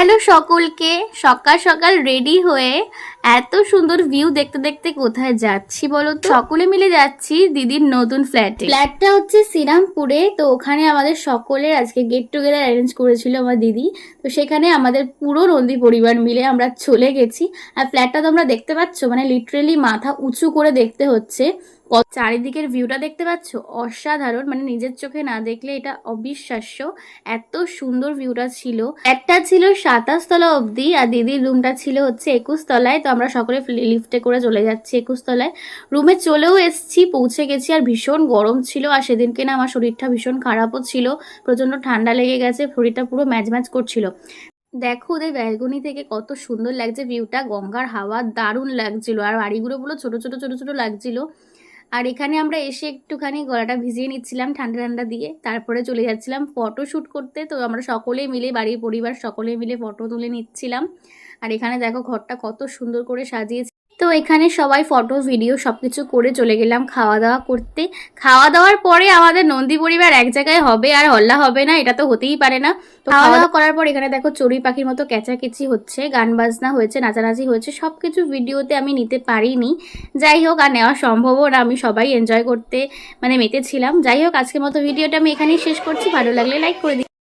Hello সকলকে, সকাল সকাল রেডি হয়ে এত সুন্দর ভিউ দেখতে দেখতে কোথায় যাচ্ছি বলো তো? সকলে মিলে যাচ্ছি দিদির নতুন ফ্ল্যাটে। ফ্ল্যাটটা হচ্ছে শ্রীরামপুরে। তো ওখানে আমাদের সকলের আজকে গেট টুগেদার অ্যারেঞ্জ করেছিল আমার দিদি। তো সেখানে আমাদের পুরো নন্দী পরিবার মিলে আমরা চলে গেছি। আর ফ্ল্যাটটা তোমরা দেখতে পাচ্ছ, মানে লিটারেলি মাথা উঁচু করে দেখতে হচ্ছে। চারিদিকের ভিউটা দেখতে পাচ্ছ, অসাধারণ, মানে নিজের চোখে না দেখলে এটা অবিশ্বাস্য। এত সুন্দর ভিউটা ছিল। একটা ছিল 27 তলা অবধি, আর দিদির রুমটা ছিল হচ্ছে 21 তলায়। তো আমরা সকলে লিফটে করে চলে যাচ্ছি 21 তলায়। রুমে চলেও এসছি, পৌঁছে গেছি। আর ভীষণ গরম ছিল, আর সেদিনকে না আমার শরীরটা ভীষণ খারাপও ছিল, প্রচন্ড ঠান্ডা লেগে গেছে, শরীরটা পুরো ম্যাজ ম্যাজ করছিল। দেখো ওদের ব্যালকনি থেকে কত সুন্দর লাগছে ভিউটা, গঙ্গার হাওয়া দারুণ লাগছিল, আর বাড়িগুলো পুরো ছোট ছোট ছোট ছোট লাগছিল। আর এখানে আমরা এসে একটুখানি গলাটা ভিজিয়ে নিচ্ছিলাম ঠান্ডা ঠান্ডা দিয়ে, তারপরে চলে যাচ্ছিলাম ফটো শ্যুট করতে। তো আমরা সকলে মিলে, বাড়ির পরিবার সকলে মিলে ফটো তুলে নিচ্ছিলাম। আর এখানে দেখো ঘরটা কত সুন্দর করে সাজিয়েছে। তো এখানে সবাই ফটো ভিডিও সবকিছু করে চলে গেলাম খাওয়া দাওয়া করতে। খাওয়া দাওয়ার পরে আমাদের নন্দী পরিবার এক জায়গায় হবে আর হল্লা হবে না, এটা তো হতেই পারে না। তো খাওয়া দাওয়া করার পর এখানে দেখো চড়ুই পাখির মতো ক্যাচাকেচি হচ্ছে, গান বাজনা হয়েছে, নাচানাচি হয়েছে, সবকিছু ভিডিওতে আমি নিতে পারিনি। যাই হোক, আর নেওয়া সম্ভবও না, আমি সবাই এনজয় করতে মানে মেতেছিলাম। যাই হোক, আজকের মতো ভিডিওটা আমি এখানেই শেষ করছি। ভালো লাগলে লাইক করে দিই।